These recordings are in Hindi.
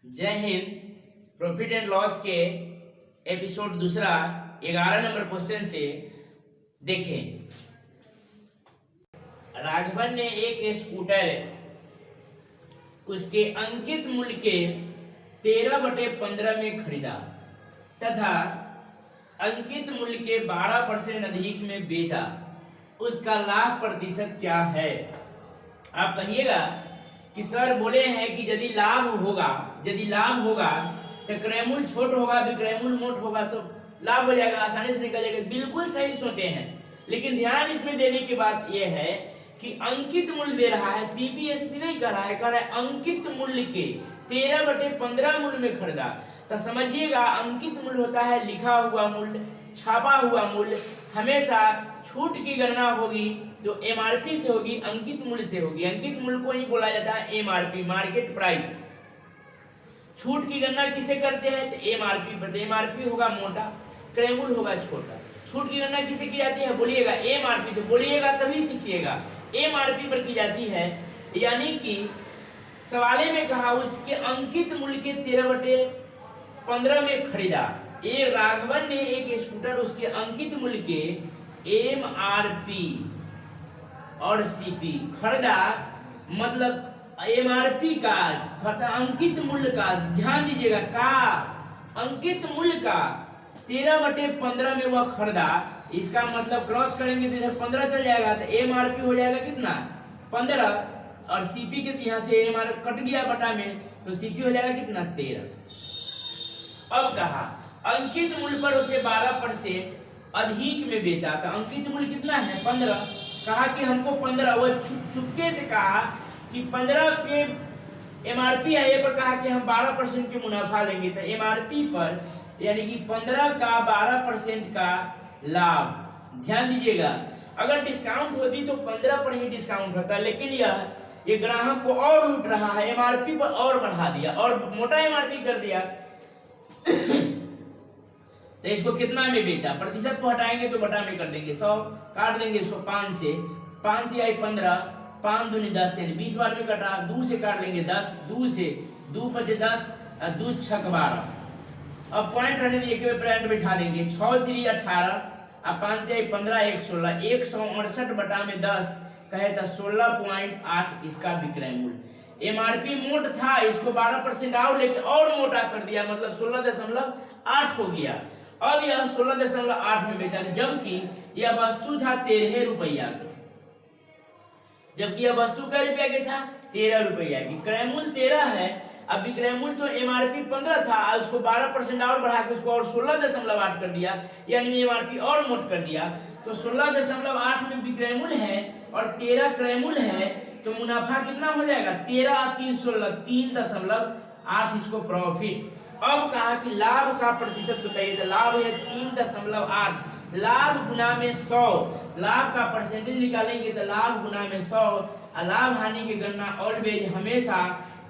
जय हिंद। प्रॉफिट एंड लॉस के एपिसोड दूसरा 11 नंबर क्वेश्चन से देखें। राघवन ने एक स्कूटर उसके अंकित मूल्य के 13/15 में खरीदा तथा अंकित मूल्य के 12% अधिक में बेचा। उसका लाभ प्रतिशत क्या है? आप कहिएगा कि सर बोले हैं कि यदि लाभ होगा तो क्रय मूल्य छोट होगा, विक्रय मूल्य मोट होगा तो लाभ हो जाएगा, आसानी से निकल जाएगा। बिल्कुल सही सोचे हैं, लेकिन ध्यान इसमें देने की बात यह है कि अंकित मूल्य दे रहा है, सीपीएसपी नहीं कह रहा है, कह रहा है अंकित मूल्य के 13/15 मूल्य में खरीदा। तो समझिएगा अंकित मूल्य होता है लिखा हुआ मूल्य, छापा हुआ मूल्य। हमेशा छूट की गणना होगी तो एमआरपी से होगी, अंकित मूल्य से होगी। अंकित मूल्य को ही बोला जाता है एमआरपी, मार्केट प्राइस। छूट की गणना किसे करते हैं? तो एमआरपी पर। एमआरपी होगा मोटा, क्रय मूल्य होगा छोटा। छूट की गणना किसे की जाती है? बोलिएगा एमआरपी से। बोलिएगा तभी सीखिएगा। एमआरपी पर की जाती है, यानी कि सवाले में कहा उसके अंकित मूल्य के 13/15 में खरीदा। ये राघवन ने एक स्कूटर उसके अंकित मूल्य के एमआरपी और सीपी खरीदा, मतलब एमआरपी का खरीदा, अंकित मूल्य का, ध्यान दीजिएगा, का अंकित मूल्य का 13/15 में वह खरीदा। इसका मतलब क्रॉस करेंगे तो इधर 15 चल जाएगा, तो एमआरपी हो जाएगा कितना? 15, और सीपी के यहाँ से एमआरपी कट गया बटा में, तो सीपी हो जाएगा कितना? 13। अब कहा अंकित मूल्य पर उसे 12% अधिक में बेचा। तो अंकित मूल्य कितना है? 15। कहा कि हमको 15, वो चुपके से कहा कि 15 के एमआरपी है, ये पर कहा कि हम 12% की मुनाफा लेंगे। तो एमआरपी पर यानी कि 15 का 12% का लाभ। ध्यान दीजिएगा, अगर डिस्काउंट होती तो 15 पर ही डिस्काउंट होता, लेकिन ये ग्राहक को और लूट रहा है, एमआरपी पर और बढ़ा दिया और मोटा एमआरपी कर दिया। तो इसको कितना में बेचा? प्रतिशत को हटाएंगे तो बटा में कर देंगे, 100 काट देंगे इसको 5 से, 5 तिहाई 15, 5 दूनी 10, यानी 20 बार में कटा। 2 से काट लेंगे 10, 2 से 2 5 10, 2 6 12। अब पॉइंट रहने दिए, एक पॉइंट बिठा देंगे, 6 3 18, अब 5 तिहाई 15, 1 16, 168 बटा में 10 कहे तो 16.8 इसका विक्रय मूल्य। एमआरपी मोट था, इसको 12% और लेके और मोटा कर दिया, मतलब 16.8 हो गया। अब यह 16.8 में बेचा, जबकि यह वस्तु था 13 रुपया का। जबकि यह वस्तु कै रुपया के था? 13 रुपया की। क्रय मूल्य 13 है, अब विक्रय मूल्य तो एमआरपी 15 था, उसको 12% और बढ़ा के उसको और 16.8 कर दिया, यानी एमआरपी और मोट कर दिया। तो 16.8 में विक्रय मूल्य है और 13 क्रय मूल्य है, तो मुनाफा कितना हो जाएगा? 13 और 3 16, 3.8 इसको प्रॉफिट। अब कहा कि लाभ का प्रतिशत बताइए, तो लाभ है 3.8, लाभ गुना में 100, लाभ का परसेंटेज निकालेंगे तो लाभ गुना में 100। और लाभ हानि की गणना ऑलवेज हमेशा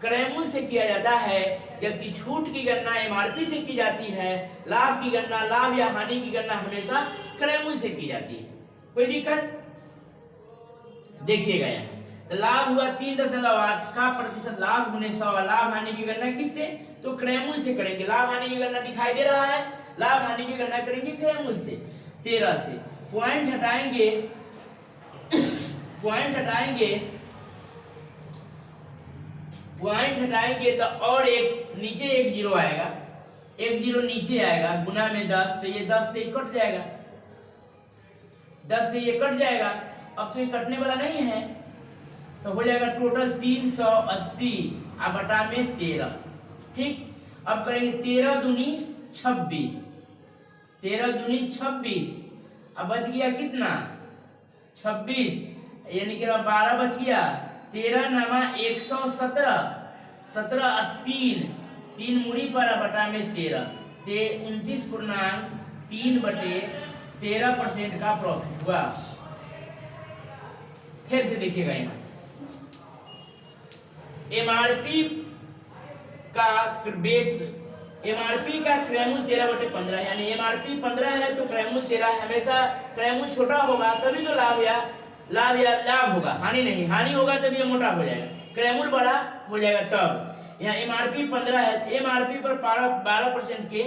क्रय मूल्य से किया जाता है, जबकि छूट की गणना एमआरपी से की जाती है। लाभ की गणना, लाभ या हानि की गणना हमेशा क्रय मूल्य से की जाती है। कोई दिक्कत? देखिएगा यहाँ तो लाभ हुआ 3.8 का प्रतिशत, लाभ गुने 100। लाभ हानि की गणना किससे? तो क्रय मूल्य से करेंगे। लाभ हानि की गणना दिखाई दे रहा है, लाभ हानि की गणना करेंगे क्रय मूल्य से। 13 से पॉइंट हटाएंगे, पॉइंट हटाएंगे तो और एक नीचे एक जीरो आएगा, एक जीरो नीचे आएगा, गुना में 10, तो ये 10 से कट जाएगा, 10 से ये कट जाएगा। अब तो ये कटने वाला नहीं है, तो हो जाएगा टोटल 380 बटा में 13। ठीक, अब करेंगे 13 दूनी 26, 13 दूनी 26, अब बच गया कितना? 26, यानी कि 12 बच गया। 13 नामा 117, 17 और 3 मूड़ी पर बटा में 13, 29.3 बटे 13% का प्रॉफिट हुआ। फिर से देखिएगा यहाँ एमआरपी का एमआरपी का क्रय मूल्य 13/15, यानी एमआरपी 15 है तो क्रय मूल्य 13 है। हमेशा क्रय मूल्य छोटा होगा तभी तो लाभ होगा, हानि नहीं। हानि होगा तभी ये मोटा हो जाएगा, क्रय मूल्य बड़ा हो जाएगा तब। यहाँ एमआरपी 15 है, एमआरपी पर 12% के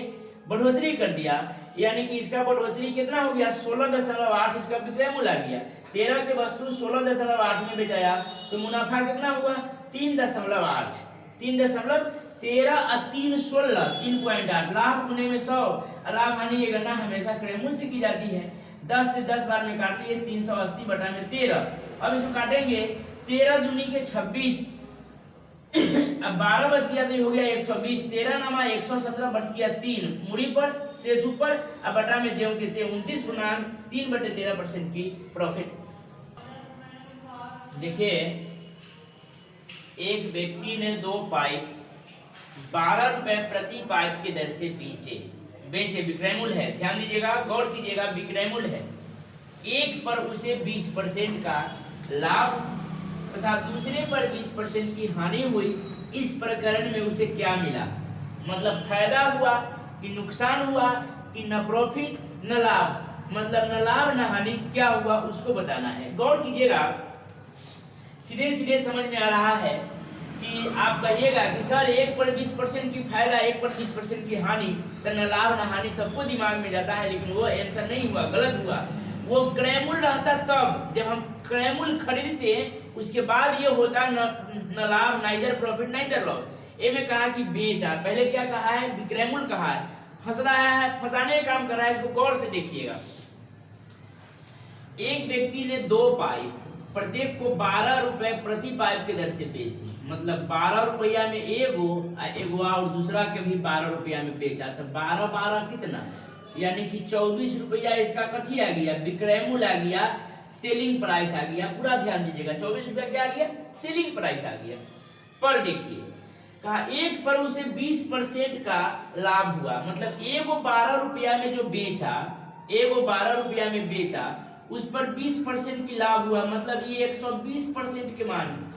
बढ़ोतरी कर दिया, यानी कि इसका बढ़ोतरी कितना हो गया 16.8, इसका विक्रय मूल्य आ गया। 13 के वस्तु 16.8 में बेचाया तो मुनाफा कितना हुआ 3.8, 3.13 और 3 16, 3.8। लाभ गुने में 100, लाभ हानि ये गणना हमेशा क्रय मूल्य से की जाती है। 10 से 10 बार में काटिए 380 बटा में 13। अब इसको काटेंगे 13 दूनी के 26, अब 12 बच गया तो हो गया 120, 13 नामा 117 बट गया 3, मुड़ी पर शेष ऊपर, अब बटा में ज्यों के 29.3/13% की प्रॉफिट। देखिए एक व्यक्ति ने 2 पाइप 12 रुपए प्रति पाइप की दर से बेचे, विक्रय मूल्य है, ध्यान दीजिएगा, गौर कीजिएगा, विक्रय मूल्य है। एक पर उसे 20% का लाभ तथा दूसरे पर 20% की हानि हुई। इस प्रकरण में उसे क्या मिला, मतलब फायदा हुआ कि नुकसान हुआ कि न प्रॉफिट न लाभ, मतलब न लाभ न हानि, क्या हुआ उसको बताना है। गौर कीजिएगा, सीधे सीधे समझ में आ रहा है कि आप कहिएगा कि सर 1 पर 20% की फायदा 1 पर 20% की हानि, तो न लाभ न हानि सबको दिमाग में जाता है, लेकिन वो आंसर नहीं हुआ, गलत हुआ। वो क्रय मूल्य रहता तब जब हम क्रय मूल्य खरीदते, उसके बाद ये होता न लाभ ना इधर प्रॉफिट ना इधर लॉस। ए में कहा कि बेचा, पहले क्या कहा है विक्रय मूल्य कहा है, फंस रहा है, फंसाने का काम कर रहा है, इसको गौर से देखिएगा। एक व्यक्ति ने 2 पाइप प्रत्येक को 12 रुपए प्रति पाइप के दर से बेची, मतलब 12 रुपया में एगो और दूसरा के भी 12 रुपया में बेचा, तो 12 कितना, यानी कि 24 रुपया इसका कथी आ गया, विक्रय मूल्य आ गया, सेलिंग प्राइस आ गया। पूरा ध्यान दीजिएगा, 24 रुपया क्या आ गया, सेलिंग प्राइस आ गया। पर देखिए कहा एक पर उसे 20% का लाभ हुआ, मतलब एगो 12 रुपया में जो बेचा, एगो 12 रुपया में बेचा, उस पर 20% की लाभ हुआ, मतलब ये 120% के मान,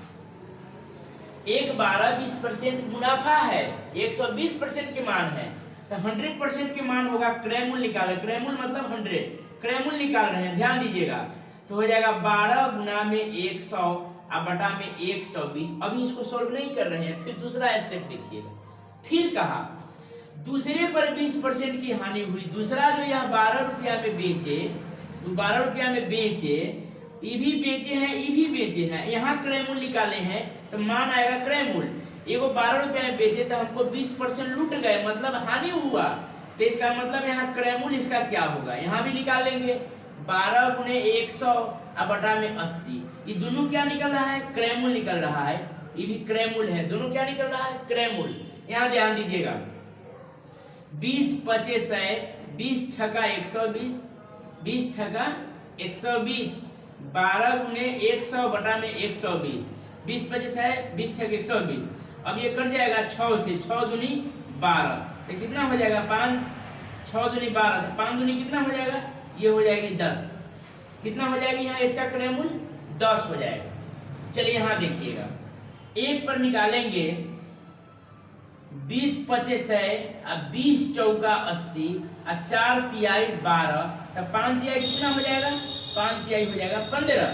एक 12-20% मुनाफा है, 120% के मान है, तो 100% के मान होगा। क्रय मूल्य निकाले, क्रय मूल्य मतलब 100, क्रय मूल्य निकाल रहे हैं, ध्यान दीजिएगा, तो हो जाएगा 12 गुना में 100 और बटा में 120। अभी इसको सॉल्व नहीं कर रहे हैं, फिर दूसरा स्टेप देखिएगा। फिर कहा दूसरे पर 20% की हानि हुई, दूसरा जो यह 12 रुपया में बेचे, 12 रुपया में बेचे, ये भी बेचे हैं, ये भी बेचे हैं, यहाँ क्रय मूल्य निकाले हैं, तो मान आएगा क्रय मूल्य। एगो 12 रुपया में बेचे तो हमको 20% लूट गए, मतलब हानि हुआ, तो इसका मतलब यहाँ क्रय मूल्य इसका क्या होगा, यहाँ भी निकाल लेंगे 12 गुने 100 और बटा में 80। ये दोनों क्या निकल रहा है, क्रय मूल्य निकल रहा है, ये भी क्रय मूल्य है, दोनों क्या निकल रहा है, क्रय मूल्य। यहाँ ध्यान दीजिएगा, 20 पचे 100, 20 छका 120, 20 छका 120, 12 गुने 100 बटा में 120, 20 पचे 100, 20 छक 120। अब ये कट जाएगा 6 से, 6 दूनी 12, तो कितना हो जाएगा 5, 6 दूनी 12, तो 5 दूनी कितना हो जाएगा, ये हो जाएगी 10। कितना हो जाएगी यहाँ इसका क्रय मूल्य 10 हो जाएगा। चलिए यहाँ देखिएगा, एक पर निकालेंगे 20 पचे 100, 20 चौका 80, 4 तिहाई 12, तो 5 तिहाई कितना हो जाएगा, 5 तिहाई हो जाएगा 15,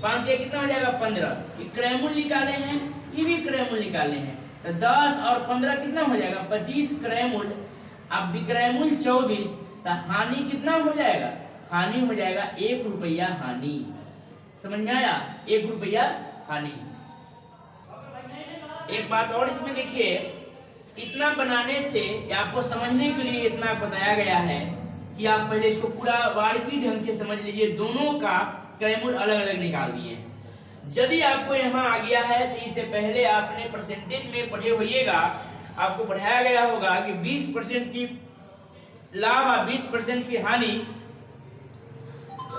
5 तिहाई कितना हो जाएगा 15। ये क्रय मूल्य निकाले हैं, ये भी क्रय मूल्य निकाले हैं, तो 10 और 15 कितना हो जाएगा 25 क्रय मूल्य। अब विक्रय मूल्य 24, तो हानि कितना हो जाएगा, हानि हो जाएगा 1 रुपया हानि। समझ में आया, 1 रुपया हानि। एक बात और इसमें देखिए, इतना बनाने से आपको समझने के लिए इतना बताया गया है कि आप पहले इसको पूरा बारीकी ढंग से समझ लीजिए। दोनों का क्रय मूल्य अलग अलग निकाल दिए हैं। यदि आपको यहाँ आ गया है तो इससे पहले आपने परसेंटेज में पढ़े होइएगा, आपको पढ़ाया गया होगा कि 20% की लाभ और 20% की हानि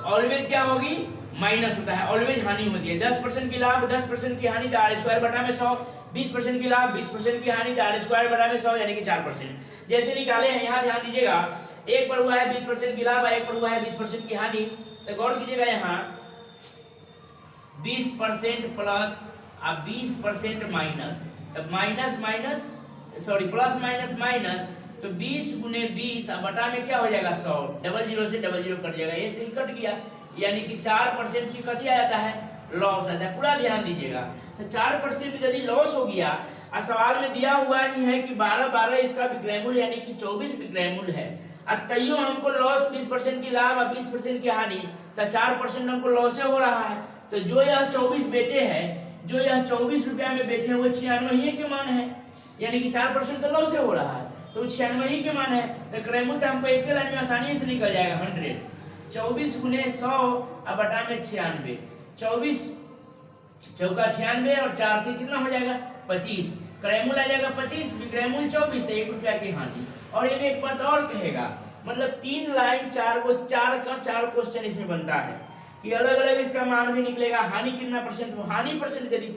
ऑलवेज क्या होगी, माइनस होता है, ऑलवेज हानि होती है। 10% की लाभ 10% की हानि, आर स्क्वायर बटा में 100, 20% की लाभ 20% की हानि, आर स्क्वायर बटा में 100 यानी कि 4%। जैसे निकाले हैं यहाँ ध्यान दीजिएगा, एक पर हुआ है 20% की लाभ, एक पर हुआ है 20% की हानि, तो गौर कीजिएगा यहाँ 20% प्लस और 20% माइनस, तब minus minus sorry plus minus minus, तो 20 गुने 20 और बटा में क्या हो जाएगा 100, डबल जीरो से डबल जीरो कट जाएगा, ये से ही कट गया, यानी कि 4% की कथी आ जाता है, लॉस आता है। पूरा ध्यान दीजिएगा, तो 4% यदि लॉस हो गया और सवाल में दिया हुआ ही है कि 12 इसका विक्रय मूल्य यानी कि 24 विक्रय मूल्य है। अब तैयो हमको लॉस 20% की लाभ और 20% की हानि, तो 4% हमको लॉस हो रहा है। तो जो यह 24 बेचे हैं, जो यह 24 रुपया में बेचे हैं वो 96 ही के मान है, यानी कि 4% तो लॉस हो रहा है, तो 96 ही के मान है। तो क्रय मूल्य हमको एक लाइन में आसानी से निकल जाएगा 100, 24 गुने 100 और बटा में 96, 24 चौका 96 और 4 से कितना हो जाएगा 25, क्रय मूल्य आ जाएगा 25, विक्रय मूल्य 24, तो 1 रुपया की हानि। और ये एक बात और कहेगा, मतलब 3 लाइन 4 क्वेश्चन इसमें बनता है कि अलग अलग इसका मान भी निकलेगा। हानि कितना परसेंट हो, हानि परसेंट यदि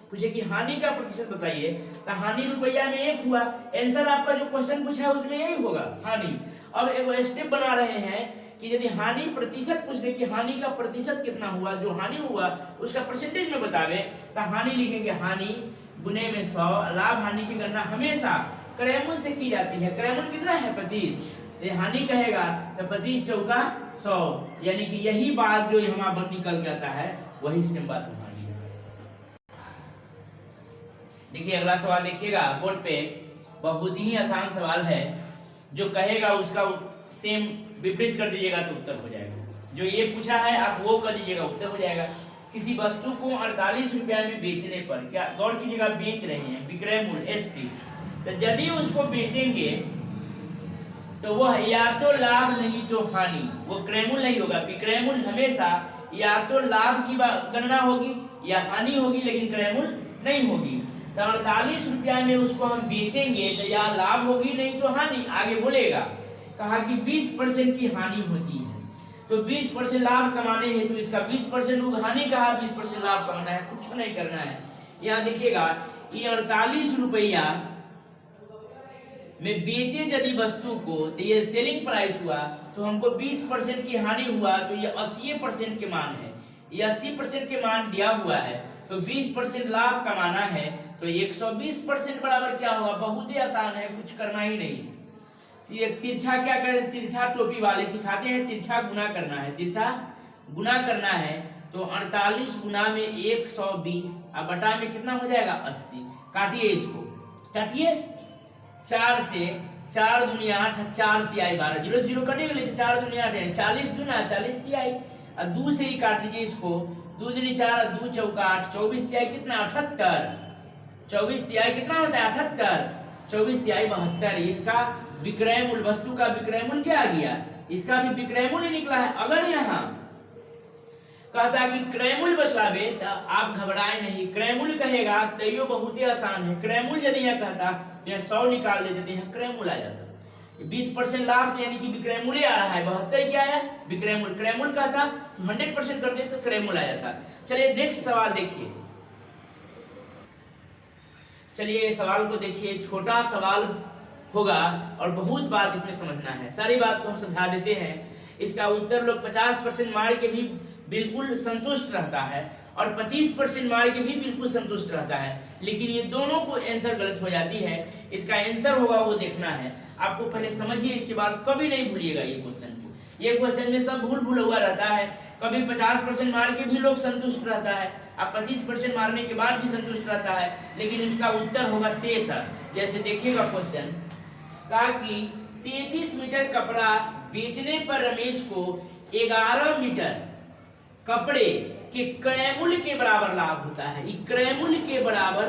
पूछे कि हानि का प्रतिशत बताइए, तो हानि रुपया में 1 हुआ। आंसर आपका जो क्वेश्चन पूछा है उसमें यही होगा हानि। और एक स्टेप बना रहे हैं कि यदि हानि प्रतिशत पूछ दे कि हानि का प्रतिशत कितना हुआ, जो हानि हुआ उसका परसेंटेज में बतावे, तो हानि लिखेंगे हानि गुने में 100। लाभ हानि की गणना हमेशा क्रय मूल्य से की जाती है। क्रय मूल्य कितना है 25, ये हानि कहेगा तो 25 चौका 100, यानी कि यही बात जो हमारा निकल के आता है वही सेम बात हानि है। देखिए अगला सवाल देखिएगा बोर्ड पे, बहुत ही आसान सवाल है। जो कहेगा उसका सेम विपरीत कर दीजिएगा तो उत्तर हो जाएगा। जो ये पूछा है आप वो कर दीजिएगा, उत्तर हो जाएगा। किसी वस्तु को 48 रुपया में बेचने पर, क्या गौर कीजिएगा, बेच रहे हैं, विक्रय मूल्य एसपी, तो यदि उसको बेचेंगे तो वह या तो लाभ नहीं तो हानि, वो क्रय मूल्य नहीं होगा। विक्रय मूल्य हमेशा या तो लाभ की गणना होगी या हानि होगी, लेकिन क्रय मूल्य नहीं होगी। तो 48 रुपया में उसको हम बेचेंगे तो या लाभ होगी नहीं तो हानि। आगे बोलेगा, कहा कि 20% की हानि होती है, तो 20% लाभ कमाने हैं तो इसका 20% हानि कहा, 20% लाभ कमाना है, कुछ नहीं करना है। यहाँ देखिएगा ये 48 रुपया में बेचे यदि वस्तु को, तो ये सेलिंग प्राइस हुआ, तो हमको 20% की हानि हुआ, तो ये 80% के मान है। ये 80% के मान दिया हुआ है, तो 20% लाभ कमाना है, तो 120% बराबर क्या होगा, बहुत ही आसान है, कुछ करना ही नहीं। तिरछा क्या करें, तिरछा टोपी वाले सिखाते हैं, तिरछा गुना करना है, तिरछा गुना करना है। तो 48 गुना में 120 और बटा में कितना हो जाएगा 80। काटिए इसको, काटिए 4 से, 4 दुनिया 8, 4 तिहाई 12, 0 0 कटेगा, लेकिन 4 दुनिया 8 40 दुना 40 तिहाई, और 2 से ही काट दीजिए इसको, 2 दूनी 4 और 2 चौका 8, 24 तिहाई कितना 78, 24 तिहाई कितना होता है 78, 24 तिहाई 72। इसका विक्रय मूल्य, वस्तु का विक्रय मूल्य क्या आ गया, इसका भी विक्रय मूल्य निकला है। अगर यहाँ कहता कि क्रय मूल्य बतलावे तो आप घबराए नहीं, क्रय मूल्य कहेगा तो ये बहुत ही आसान है। क्रय मूल्य यदि यहाँ कहता तो यहाँ 100 निकाल देते थे, यहाँ क्रय मूल्य आ जाता। 20% लाभ यानी कि विक्रय मूल्य आ रहा है, 72 क्या आया विक्रय मूल्य, क्रय मूल्य कहता तो 100% कर देते तो क्रय मूल्य आ जाता। चलिए नेक्स्ट सवाल देखिए, चलिए सवाल को देखिए, छोटा सवाल होगा और बहुत बात इसमें समझना है, सारी बात को हम समझा देते हैं। इसका उत्तर लोग 50% मार के भी बिल्कुल संतुष्ट रहता है और 25% मार के भी बिल्कुल संतुष्ट रहता है, लेकिन ये दोनों को आंसर गलत हो जाती है। इसका आंसर होगा वो देखना है, आपको पहले समझिए, इसके बाद कभी नहीं भूलिएगा ये क्वेश्चन को। ये क्वेश्चन में सब भूल हुआ रहता है, कभी 50% मार के भी लोग संतुष्ट रहता है, अब 25% मारने के बाद भी संतुष्ट रहता है, लेकिन इसका उत्तर होगा 63। जैसे देखिएगा क्वेश्चन, कहा कि 33 मीटर कपड़ा बेचने पर रमेश को 11 मीटर कपड़े के क्रय मूल्य के बराबर लाभ होता है। क्रय मूल्य के बराबर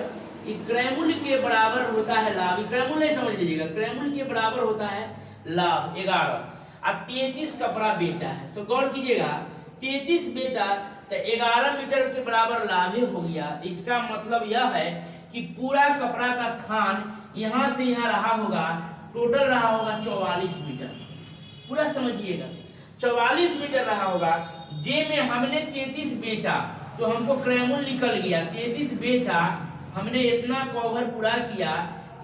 होता है लाभ, क्रय मूल्य नहीं समझ लीजिएगा, क्रय मूल्य के बराबर होता है लाभ 11। अब 33 कपड़ा बेचा है, तो गौर कीजिएगा 33 बेचा तो 11 मीटर के बराबर लाभ ही हो गया। इसका मतलब यह है कि पूरा कपड़ा का थान यहां से यहां रहा होगा, टोटल रहा होगा 44 मीटर, पूरा समझिएगा 44 मीटर रहा होगा। जे में हमने 33 बेचा तो हमको क्रय मूल्य निकल गया, 33 बेचा, हमने इतना कवर पूरा किया,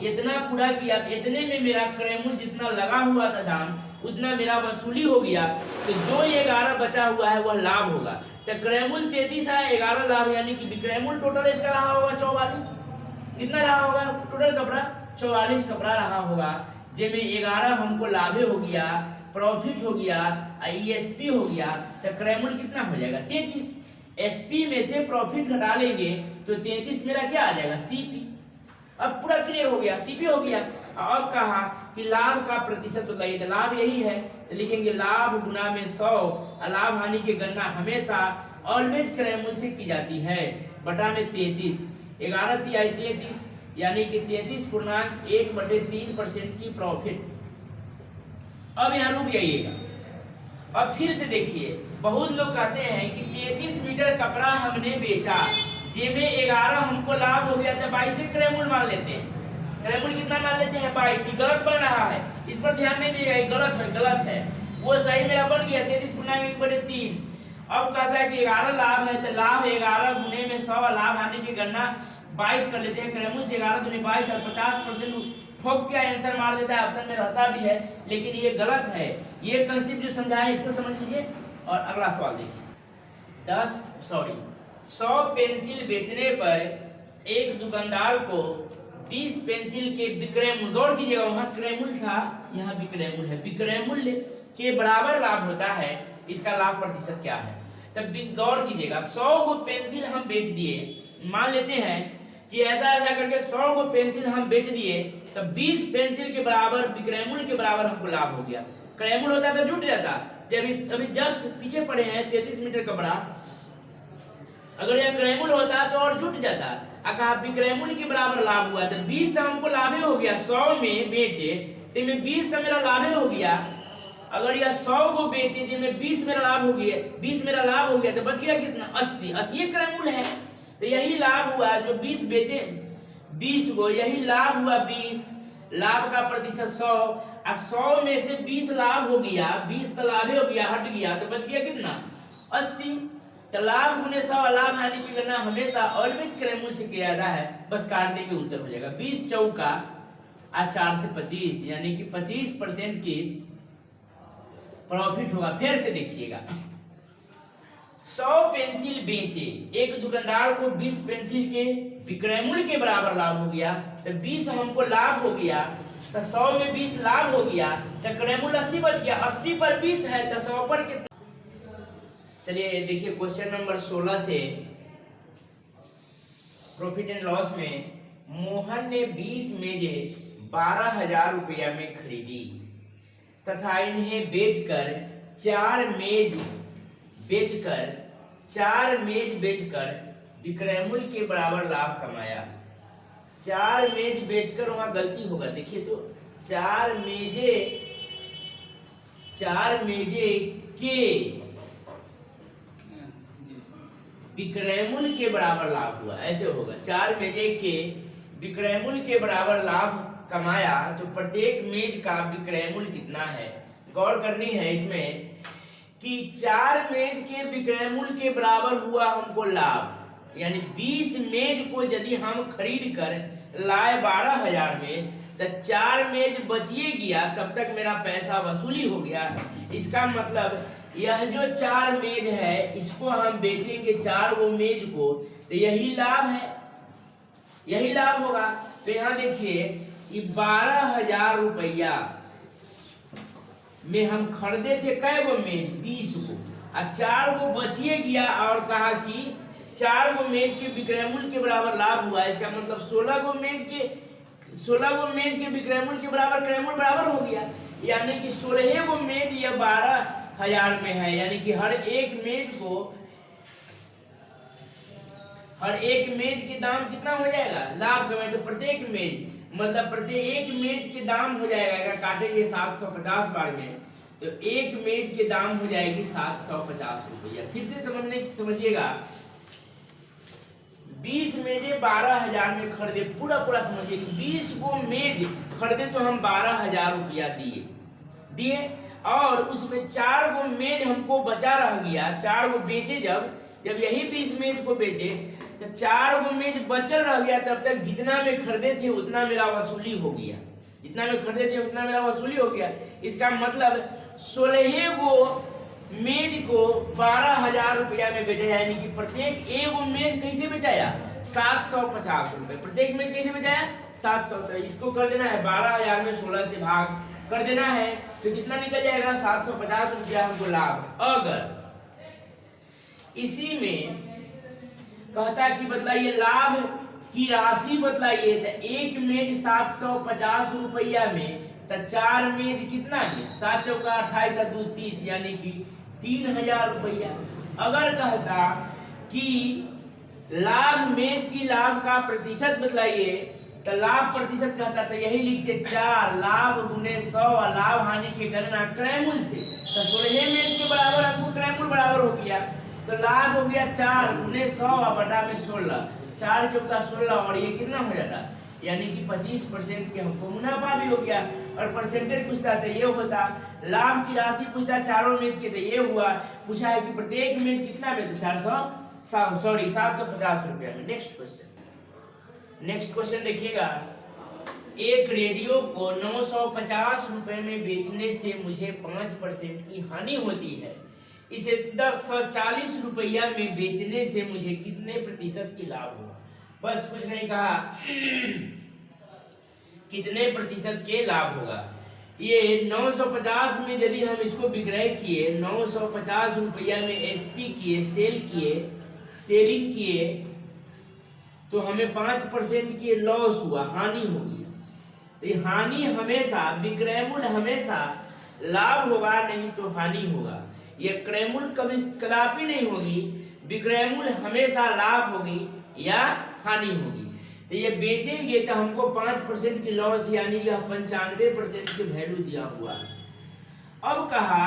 इतना पूरा किया, इतने में मेरा क्रय मूल्य जितना लगा हुआ था दाम उतना मेरा वसूली हो गया, तो जो 11 बचा हुआ है वह लाभ होगा। तो क्रय मूल्य 33 है, 11 लाभ, यानी कि विक्रय मूल्य टोटल इसका रहा होगा 44। कितना रहा होगा टोटल कपड़ा, 44 कपड़ा रहा होगा, जिसमें 11 हमको लाभ हो गया, प्रॉफिट हो गया, ईएसपी हो गया, तो क्रय मूल्य कितना हो जाएगा 33। एसपी में से प्रॉफिट घटा लेंगे तो 33 मेरा क्या आ जाएगा सीपी। अब पूरा क्लियर हो गया, सीपी हो गया। अब कहा कि लाभ का प्रतिशत बताइए, तो लाभ यही है, तो लिखेंगे लाभ गुना में 100। लाभ हानि की गणना हमेशा ऑलवेज क्रयमूल्य से की जाती है, बटा में 33, 11 तिहाई 33, यानी कि 33.1/3% की प्रॉफिट। अब यहाँ रुक जाइएगा। अब फिर से देखिए, बहुत लोग कहते हैं कि 33 मीटर कपड़ा हमने बेचा, जिसमें 11 हमको लाभ हो गया, तो 22 क्रयमूल्य मान लेते हैं। क्रयमूल्य कितना मान लेते हैं? 22। गलत बन रहा है, इस पर ध्यान नहीं दिएगा, गलत है, गलत है। वो सही मेरा बन गया 33.1/3। अब कहता है कि 11 लाभ है, तो लाभ 11 गुने में 100, लाभ हानि की गणना 22 कर लेते हैं। क्रयमूल्य से 11 दूनी 22 और 50% ठोक के आंसर मार देता है, ऑप्शन में रहता भी है, लेकिन ये गलत है। ये कंसेप्ट जो समझाया इसको समझ लीजिए। और अगला सवाल देखिए, 100 पेंसिल बेचने पर एक दुकानदार को 20 पेंसिल के विक्रय मूल्य, गौर कीजिएगा, वहां क्रय मूल्य था, यहाँ विक्रय मूल्य है, विक्रय मूल्य के बराबर लाभ होता है। इसका लाभ प्रतिशत क्या है? तब गौर कीजिएगा, 100 को पेंसिल हम बेच दिए, मान लेते हैं कि ऐसा ऐसा करके 100 को पेंसिल हम बेच दिए, तब 20 पेंसिल के बराबर विक्रय मूल्य के बराबर हमको लाभ हो गया। क्रय मूल्य होता तो जुट जाता, जब अभी जस्ट पीछे पड़े हैं 33 मीटर कपड़ा, अगर यह क्रय मूल्य होता तो और जुट जाता। कहा विक्रय मूल्य के बराबर लाभ हुआ, तो 20 तो हमको लाभ हो गया, 100 में बेचे तो में 20 तो मेरा लाभ हो गया। अगर यह 100 को बेचे जिसमें 20 मेरा लाभ हो गया, 20 मेरा लाभ हो गया, तो बच गया कितना? 80। 80 क्रय मूल्य है, तो यही लाभ हुआ जो 20 बेचे, 20 को, यही लाभ हुआ 20। लाभ का प्रतिशत 100, और 100 में से 20 लाभ हो गया, 20 तो लाभ हो गया, हट गया, तो बच गया कितना? 80। तो लाभ गुने 100, लाभ हानि की गणना हमेशा ऑलवेज क्रय मूल्य से किया जाता है, बस काट दे के उत्तर हो जाएगा। 20 चौका 4 से 25, यानी कि 25% की प्रॉफिट होगा। फिर से देखिएगा, 100 पेंसिल बेचे, एक दुकानदार को 20 पेंसिल के विक्रय मूल्य के बराबर लाभ हो गया, तो 20 हमको लाभ हो गया, तो 100 में 20 लाभ हो गया, तो क्रय मूल्य 80 बच गया। 80 पर 20 है, तो 100 पर कितना? चलिए देखिए क्वेश्चन नंबर 16 से, प्रॉफिट एंड लॉस में मोहन ने 20 मेजें 12,000 रुपया में खरीदी तथा इन्हें बेचकर 4 मेज बेचकर विक्रय मूल्य के बराबर लाभ कमाया। 4 मेज बेचकर, वहां गलती होगा, देखिए तो 4 मेजे के विक्रय मूल्य के बराबर लाभ हुआ, ऐसे होगा। 4 मेजे के विक्रय मूल्य के बराबर लाभ कमाया, तो प्रत्येक मेज का विक्रय मूल्य कितना है? गौर करनी है इसमें कि 4 मेज के विक्रय मूल्य के बराबर हुआ हमको लाभ, यानी 20 मेज को यदि हम खरीद कर लाए 12,000 में, तो 4 मेज बचिए गया, तब तक मेरा पैसा वसूली हो गया। इसका मतलब यह जो 4 मेज है, इसको हम बेचेंगे 4 वो मेज को, तो यही लाभ है, यही लाभ होगा। तो यहाँ देखिए, 12,000 रुपया में हम खरीदे थे कै गो मेज? 20 को, और 4 को बचिए गया, और कहा कि 4 गो मेज के विक्रय मूल्य के बराबर लाभ हुआ। इसका मतलब 16 गो मेज के विक्रय मूल्य के बराबर क्रय मूल्य बराबर हो गया, यानी कि 16 गो मेज या 12,000 में है, यानी कि हर एक मेज के दाम कितना हो जाएगा? लाभ कमाए, तो प्रत्येक मेज मतलब प्रत्येक मेज के दाम हो जाएगा, अगर काटेंगे 750 बार में, तो एक मेज के दाम हो जाएगी 750 रुपया। फिर से समझिएगा, 20 मेजे 12,000 में खरीदे, पूरा समझिए, 20 को मेज खरीदे तो हम 12,000 रुपया दिए, और उसमें 4 गो मेज हमको बचा रह गया। 4 गो बेचे, जब यही 20 मेज को बेचे, तो 4 गो मेज बचल रह गया, तब तक जितना में खरीदे थे उतना मेरा वसूली हो गया, इसका मतलब 16 गो मेज को 12,000 रुपया में बेचा, यानी कि प्रत्येक एगो मेज कैसे बेचाया? 750 रुपए। प्रत्येक मेज कैसे बेचाया? 700। इसको कर देना है 12,000 में 16 से भाग कर देना है, तो कितना निकल जाएगा? 750 रुपया हमको लाभ। अगर इसी में कहता है कि बतलाइए लाभ की राशि बतलाइए। तो एक मेज 750 रुपया में, तो 4 मेज कितना में, 7 चौका 28 और 2 30, यानी कि 3000 रुपया। अगर कहता कि लाभ मेज की लाभ का प्रतिशत बतलाइए, तो लाभ प्रतिशत कहता तो यही लिखते 4 लाभ गुने 100 और लाभ हानि की गणना क्रयमूल से। तो 16 मेज के बराबर हमको क्रयमूल बराबर हो गया, तो लाभ हो गया 4 गुने 100 और बटा में 16, 4 चौका 16 और ये कितना हो जाता, यानी कि 25% के हमको मुनाफा भी हो गया। और परसेंटेज पूछता तो ये होता, लाभ की राशि पूछता चारों मेज के, तो ये हुआ। पूछा है कि प्रत्येक मेज कितना में, तो 750 रुपया में। नेक्स्ट क्वेश्चन देखिएगा, एक रेडियो को 950 रुपए में बेचने से मुझे 5% की हानि होती है, इसे 1040 रुपया में बेचने से मुझे कितने प्रतिशत की लाभ होगा। बस कुछ नहीं कहा, कितने प्रतिशत के लाभ होगा। ये 950 में यदि हम इसको विक्रय किए, 950 रुपया में एसपी किए, सेलिंग किए, तो हमें 5% की लॉस हुआ, हानि होगी। तो ये हानि हमेशा, विक्रयमूल हमेशा लाभ होगा, नहीं तो हानि होगा। ये क्रयमूल कभी कदापि नहीं होगी, विक्रयमूल हमेशा लाभ होगी या हानि होगी। तो ये बेचेंगे तो हमको 5% की लॉस, यानी यह 95% की वैल्यू दिया हुआ है। अब कहा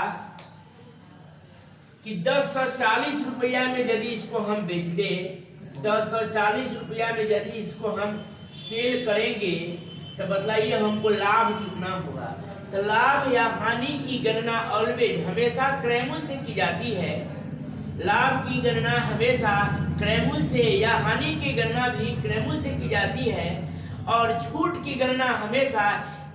कि 1040 रुपया में यदि इसको हम बेचते, 1040 रुपया में यदि इसको हम सेल करेंगे, तो बतलाइए हमको लाभ कितना होगा। तो लाभ या हानि की गणना ऑलवेज हमेशा क्रयमूल से की जाती है। लाभ की गणना हमेशा क्रयमूल से या हानि की गणना भी क्रयमूल से की जाती है, और छूट की गणना हमेशा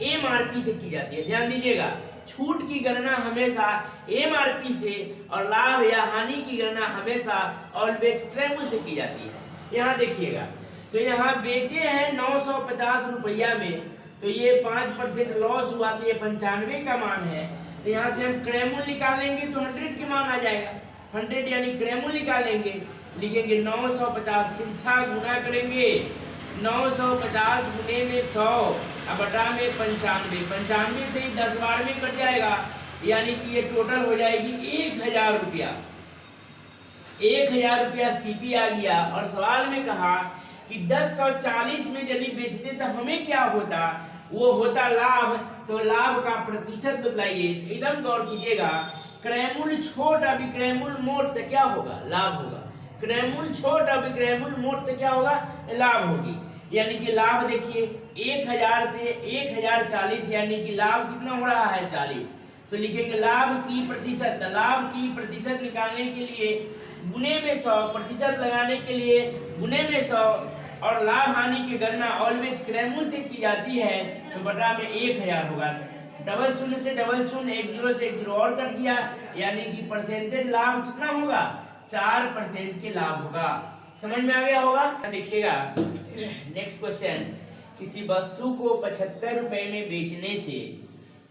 एमआरपी से की जाती है। ध्यान दीजिएगा, छूट की गणना हमेशा एमआरपी से और लाभ या हानि की गणना हमेशा ऑलवेज क्रयमूल से की जाती है। यहाँ देखिएगा, तो यहाँ बेचे हैं 950 रुपया में, तो ये 5% लॉस हुआ, तो ये 95 का मान है। तो यहाँ से हम क्रयमूल निकालेंगे तो 100 के मान आ जाएगा, 100 यानी क्रयमूल निकालेंगे, लिखेंगे 950, तिरछा गुना करेंगे, 950 गुने में 100 और बटा में 95, 95 से ही 10 बार में कट जाएगा, यानी कि ये टोटल हो जाएगी 1000 रुपया। 1000 रुपया सीपी आ गया। और सवाल में कहा कि 1040 में यदि बेचते तो हमें क्या होता, वो होता लाभ। तो लाभ का प्रतिशत बतलाइए। एकदम गौर कीजिएगा, क्रयमूल छोट और विक्रयमूल मोट तो क्या होगा, लाभ होगा। क्रयमूल छोट और विक्रयमूल मोट तो क्या होगा, लाभ होगी। यानी कि लाभ देखिए 1000 से 1040, यानी कि लाभ कितना हो रहा है 40। तो लिखेंगे लाभ की प्रतिशत, लाभ की प्रतिशत निकालने के लिए गुने में 100, प्रतिशत लगाने के लिए गुने में 100, और लाभ हानि की गणना ऑलवेज क्रयमूल से की जाती है, तो बटा में 1000 होगा। डबल शून्य से डबल शून्य, 10 से 10 और कट गया, यानी कि परसेंटेज लाभ कितना होगा, 4% के लाभ होगा। समझ में आ गया होगा। देखिएगा नेक्स्ट क्वेश्चन, किसी वस्तु को 75 रुपए में बेचने से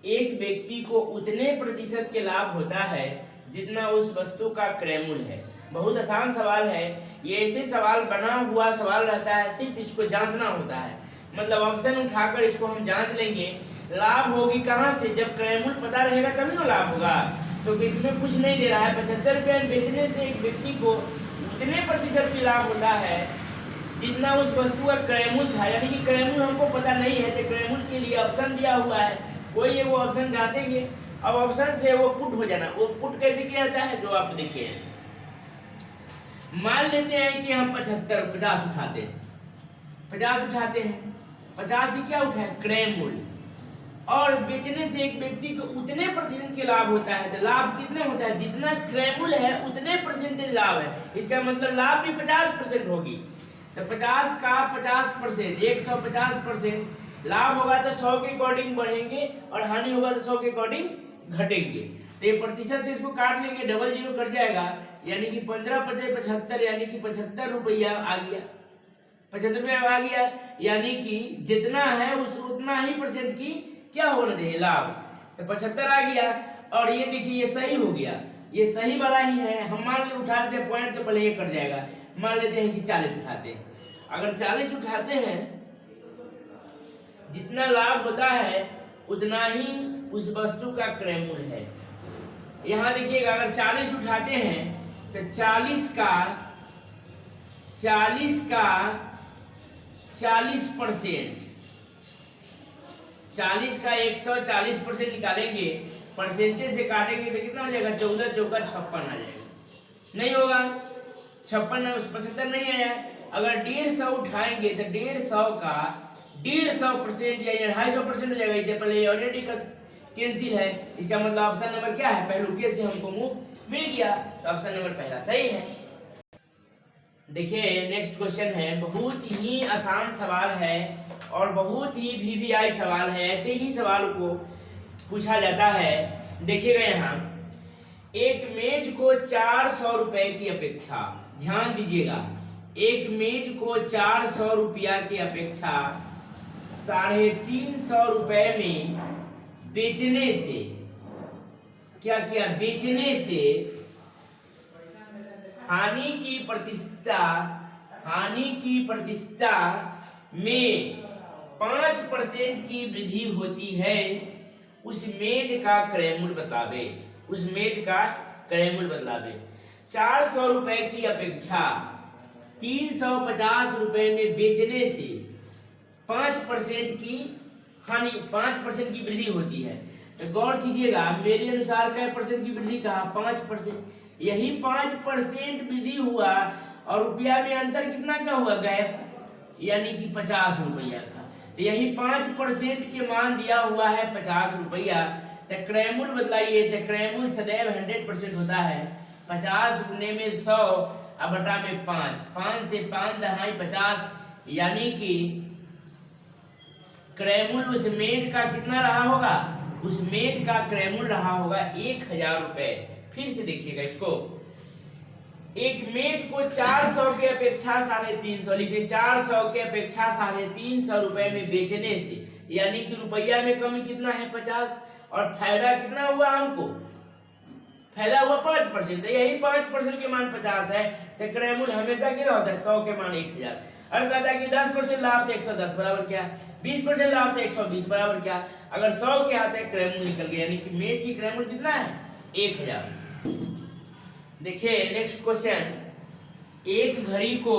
एक व्यक्ति को उतने प्रतिशत के लाभ होता है जितना उस वस्तु का क्रयमूल है। बहुत आसान सवाल है ये, ऐसे सवाल बना हुआ सवाल रहता है, सिर्फ इसको जांचना होता है। मतलब ऑप्शन उठाकर इसको हम जांच लेंगे। लाभ होगी कहाँ से, जब क्रयमूल पता रहेगा तभी ना लाभ होगा। तो इसमें कुछ नहीं दे रहा है, 75 रुपये में बेचने से एक व्यक्ति को उतने प्रतिशत की लाभ होता है जितना उस वस्तु का क्रयमूल था। यानी कि क्रयमूल हमको पता नहीं है, तो क्रयमूल के लिए ऑप्शन दिया हुआ है, कोई है वो ऑप्शन जांचेंगे। अब ऑप्शन से वो पुट हो जाना। वो पुट कैसे किया जाता है, जो आप देखिए, मान लेते हैं कि हम 50 उठाते हैं, 50 उठाते हैं, 50 ही क्या उठाए, क्रयमूल, और बेचने से एक व्यक्ति को उतने प्रतिशत के लाभ होता है। तो लाभ कितना होता है, जितना क्रयमूल है उतने परसेंटेज लाभ है। इसका मतलब लाभ भी 50% होगी। तो 50 का 50%, 150% लाभ होगा, तो 100 के अकॉर्डिंग बढ़ेंगे, और हानि होगा तो 100 के अकॉर्डिंग घटेंगे। तो ये प्रतिशत से इसको काट लेंगे, डबल जीरो कट जाएगा, यानी कि 15 × 75, यानी कि 75 रुपया आ गया, 75 रुपया आ गया। यानी कि जितना है उस उतना ही परसेंट की क्या होना चाहिए, लाभ। तो 75 आ गया। और ये देखिए ये सही हो गया, ये सही वाला ही है। हम मान ले उठा लेते हैं पॉइंट, तो पहले ये कट जाएगा। मान लेते हैं कि 40 उठाते हैं। अगर 40 उठाते हैं, जितना लाभ होता है उतना ही उस वस्तु का क्रय मूल्य है। यहाँ देखिएगा, अगर 40 उठाते हैं तो 40 का 40%, 40 का 140% निकालेंगे, परसेंटेज से काटेंगे तो कितना हो जाएगा? 14 चौका 56 आ जाएगा। नहीं होगा, 56 75 नहीं आया। अगर 150 उठाएंगे तो 150 का 150% या 250% हो जाएगा। इधर पहले ऑलरेडी कैंसिल है, इसका मतलब ऑप्शन नंबर क्या है? पहलुके से हमको मुंह मिल गया, तो ऑप्शन नंबर पहला सही है। देखिए नेक्स्ट क्वेश्चन है, बहुत ही आसान सवाल है और बहुत ही वीवीआई सवाल है। ऐसे ही सवाल को पूछा जाता है। देखिएगा यहाँ, एक मेज को 400 रुपए की अपेक्षा, ध्यान दीजिएगा, एक मेज को 400 रुपया की अपेक्षा 350 रुपए में बेचने से, क्या किया? बेचने से हानि की प्रतिशतता में 5% की वृद्धि होती है। उस मेज का क्रय मूल्य बतावे। उस मेज का क्रय मूल्य बतलावे। 400 रुपए की अपेक्षा 350 रुपए में बेचने से 5% की हानि, 5% की वृद्धि होती है। तो गौर कीजिएगा, मेरे अनुसार क्या परसेंट की वृद्धि कहा? 5%। यही 5% वृद्धि हुआ और रुपया में अंतर कितना का हुआ? गैप, यानी कि 50 रुपया का। तो यही 5% के मान दिया हुआ है 50 रुपया। तो क्रय मूल्य बतलाइए। तो क्रय मूल्य सदैव 100% होता है। 50 गुने में 100 अब बटा में 5, 5 से 5 दहाई 50, यानी कि क्रय मूल्य उस मेज का कितना रहा होगा? उस मेज का क्रय मूल्य रहा होगा 1000 रुपए। फिर से देखिएगा इसको, एक मेज को 400 के अपेक्षा 350 लिखे, 400 के अपेक्षा 350 रुपए में बेचने से, यानी कि रुपया में कमी कितना है? 50, और फायदा कितना हुआ हमको? फायदा हुआ 5%। यही 5% के मान 50 है। तो क्रय मूल्य हमेशा क्या होता है? 100 के मान 1000। और कहता है कि 10% लाभ तो 110 बराबर क्या? 20% लाभ तो 120 बराबर क्या? अगर 100 के हाथ है क्रय मूल्य निकल गया, यानी कि मेज की क्रय मूल्य कितना है? 1000। देखिए नेक्स्ट क्वेश्चन, एक घड़ी को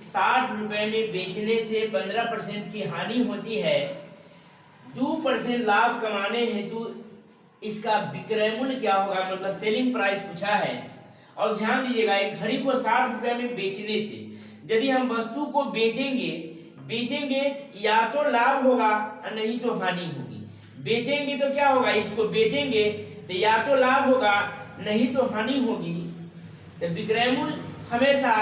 60 रुपए में बेचने से 15% की हानि होती है। 2% लाभ कमाने हेतु इसका विक्रय मूल्य क्या होगा? मतलब सेलिंग प्राइस पूछा है। और ध्यान दीजिएगा, एक घड़ी को 60 रुपए में बेचने से, यदि हम वस्तु को बेचेंगे या तो लाभ होगा और नहीं तो हानि होगी। बेचेंगे तो क्या होगा? इसको बेचेंगे तो या तो लाभ होगा नहीं तो हानि होगी। तो विक्रय मूल्य हमेशा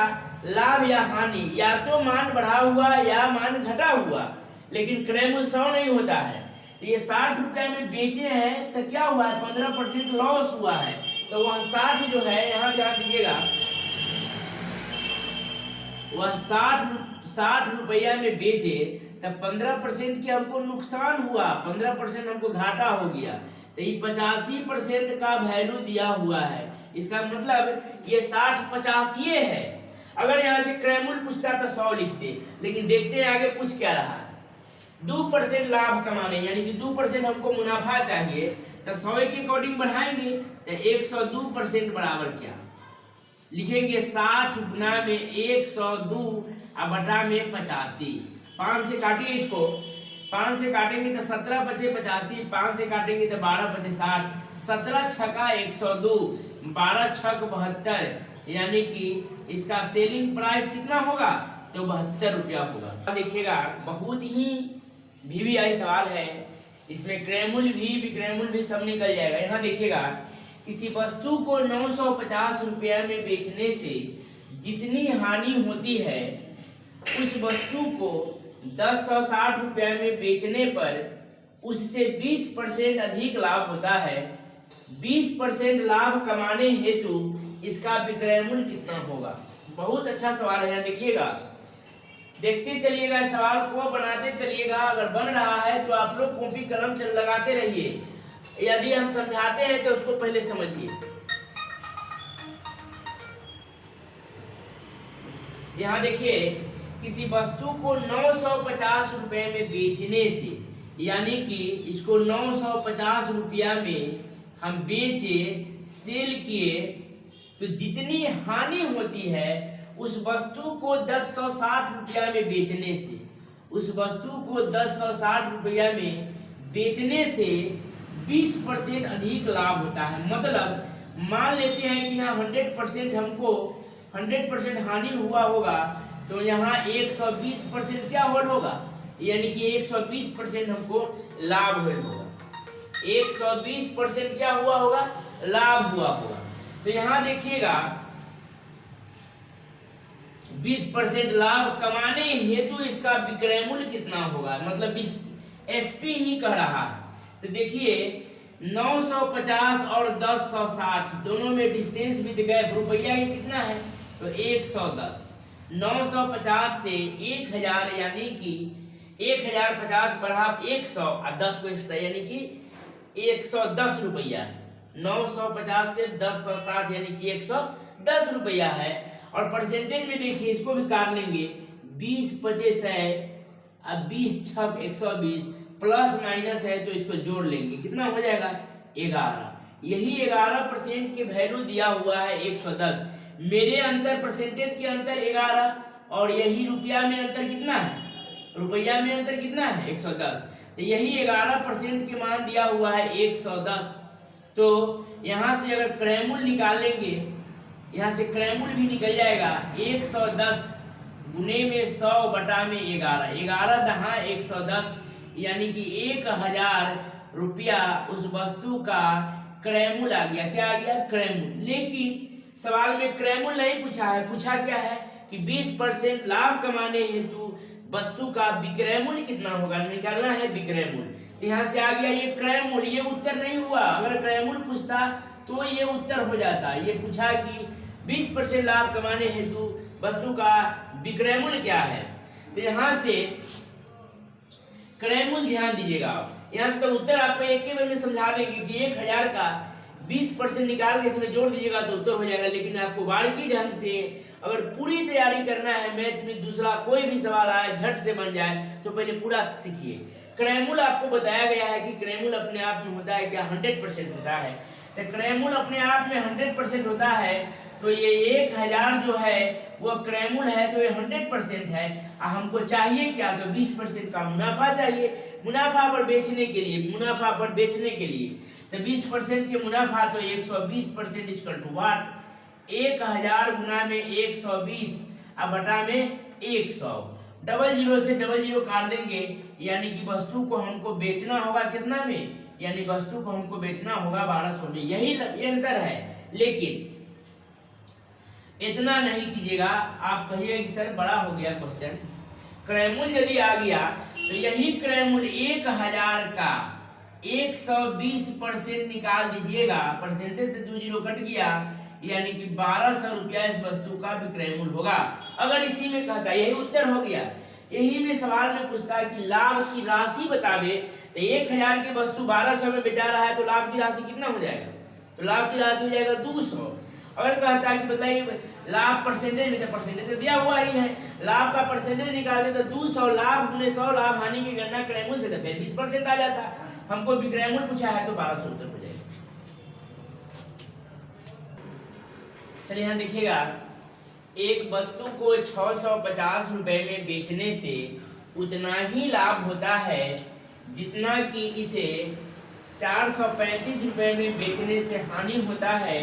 लाभ या हानि, या तो मान बढ़ा हुआ या मान घटा हुआ, लेकिन क्रय मूल्य 100 नहीं होता है। तो ये 60 रुपए में बेचे हैं तो क्या हुआ है? 15% लॉस हुआ है। तो वह 60 जो है, यहाँ ध्यान दीजिएगा, वह 60 रुपया में बेचे तब 15% की हमको नुकसान हुआ, 15% हमको घाटा हो गया। तो ये 85% का वैल्यू दिया हुआ है। इसका मतलब ये 60-50 ये है। अगर यहाँ से क्रय मूल्य पूछता तो 100 लिखते, लेकिन देखते हैं आगे पूछ क्या रहा। 2% लाभ कमाने, यानी कि 2% हमको मुनाफा चाहिए, तो 100 के अकॉर्डिंग बढ़ाएंगे तो 102% बराबर क्या लिखेंगे? 60 गुना में 102 और बटा में 85। 5 से काटिए इसको, 5 से काटेंगे तो 17 बचे 85, 5 से काटेंगे तो 12 बचे 60, 17 छका 102, 12 छक 72, यानी कि इसका सेलिंग प्राइस कितना होगा? तो 72 रुपया होगा। अब देखिएगा, बहुत ही वीवीआई सवाल है। इसमें क्रय मूल्य भी विक्रय मूल्य भी सब निकल जाएगा। यहाँ देखिएगा, किसी वस्तु को 950 रुपया में बेचने से जितनी हानि होती है, उस वस्तु को 1060 रुपया में बेचने पर उससे 20% अधिक लाभ होता है। 20% लाभ कमाने हेतु इसका विक्रय मूल्य कितना होगा? बहुत अच्छा सवाल है। देखिएगा, देखते चलिएगा, सवाल को बनाते चलिएगा। अगर बन रहा है तो आप लोग कॉपी कलम लगाते रहिए। यदि हम समझाते हैं तो उसको पहले समझिए। यहाँ देखिए किसी वस्तु को 950 रुपए में बेचने से, यानी कि इसको 950 रुपया में हम बेचे, सेल किए, तो जितनी हानि होती है उस वस्तु को 1060 रुपया में बेचने से, उस वस्तु को 1060 रुपया में बेचने से 20% अधिक लाभ होता है। मतलब मान लेते हैं कि यहाँ 100% हमको 100% हानि हुआ होगा, तो यहाँ 120% क्या होगा, यानी कि 120% हमको लाभ होगा, 120% क्या हुआ होगा, लाभ हुआ होगा। तो यहाँ देखिएगा 20% लाभ कमाने हेतु इसका विक्रय मूल्य कितना होगा, मतलब एसपी ही कह रहा है। तो देखिए 950 और 1060 दोनों में डिस्टेंस भी गए, रुपया ही कितना है, तो 110। 950 से 1000 यानी कि 1050 बढ़ा 100 और 10 को एक्स्ट्रा, यानी कि 110 रुपया है। 950 से 1060 यानी कि 110 रुपया है। और परसेंटेज में देखिए, इसको भी काट लेंगे, 20 25 है, अब 20 छक 120, प्लस माइनस है तो इसको जोड़ लेंगे, कितना हो जाएगा, 11। यही 11% के वैल्यू दिया हुआ है 110। मेरे अंतर परसेंटेज के अंतर 11 और यही रुपया में अंतर कितना है, रुपया में अंतर कितना है, 110। तो यही 11% के मान दिया हुआ है 110। तो यहाँ से अगर क्रय मूल्य निकालेंगे, यहाँ से क्रय मूल्य भी निकल जाएगा 110 गुने में 100 बटा में 11, 11 दहा 110, यानी कि 1000 रुपया उस वस्तु का क्रय मूल्य आ गया। क्या आ गया, क्रय मूल्य। लेकिन सवाल में क्रय मूल्य नहीं पूछा है, पूछा क्या है कि 20% लाभ कमाने हेतु वस्तु का विक्रय मूल्य कितना होगा, निकालना है विक्रय मूल्य। यहाँ से आ गया ये क्रय मूल्य, ये उत्तर नहीं हुआ। अगर क्रय मूल्य पूछता तो ये उत्तर हो जाता। ये पूछा कि 20% लाभ कमाने हेतु वस्तु का विक्रय मूल्य क्या है। तो यहाँ से क्रय मूल्य ध्यान दीजिएगा आप, यहाँ से तो उत्तर आपको एक के बार में समझा देंगे कि 1000 का 20% निकाल के इसमें जोड़ दीजिएगा तो उत्तर हो जाएगा। लेकिन आपको बारीकी ढंग से अगर पूरी तैयारी करना है, मैथ में दूसरा कोई भी सवाल आए झट से बन जाए, तो पहले पूरा सीखिए। क्रय मूल्य आपको बताया गया है कि क्रय मूल्य अपने आप में होता है क्या, 100% होता है। तो क्रय मूल्य अपने आप में 100% होता है, तो ये 1000 जो है वो क्रय मूल्य है, तो ये 100% है। हमको चाहिए क्या, तो 20% का मुनाफा चाहिए। मुनाफा पर बेचने के लिए, मुनाफा पर बेचने के लिए तो 20% के मुनाफा, तो 120% इक्वल टू वाट, 1000 गुना में 120 और बटा में 100। डबल जीरो से डबल जीरो काट देंगे, यानी कि वस्तु को हमको बेचना होगा कितना में, यानी वस्तु को हमको बेचना होगा 1200 में। यही आंसर है। लेकिन इतना नहीं कीजिएगा, आप कहिए कि सर बड़ा हो गया क्वेश्चन। क्रय मूल्य यदि आ गया तो यही क्रय मूल्य 1000 का 120% निकाल दीजिएगा, परसेंटेज से 2 जीरो कट गया, यानी कि 1200 रुपया इस वस्तु का विक्रय मूल्य होगा। अगर इसी में कहता, यही उत्तर हो गया। यही में सवाल में पूछता है कि लाभ की राशि बतावे, तो 1000 की वस्तु 1200 में बेचा रहा है, तो लाभ की राशि कितना हो जाएगा, तो लाभ की राशि हो जाएगा 200। अगर कहता है कि बताइए लाभ परसेंटेज में, तो परसेंटेज तो दिया हुआ ही है, लाभ का परसेंटेज निकालते तो 200 लाभ गुने 100 लाभ हानि की गणना क्रय मूल्य से, तो 20% आ जाता। हमको विक्रय मूल्य पूछा है तो 1200 उत्तर हो जाएगा। चलिए यहाँ देखिएगा, एक वस्तु को 650 रुपए में बेचने से उतना ही लाभ होता है जितना कि इसे 435 रुपए में बेचने से हानि होता है।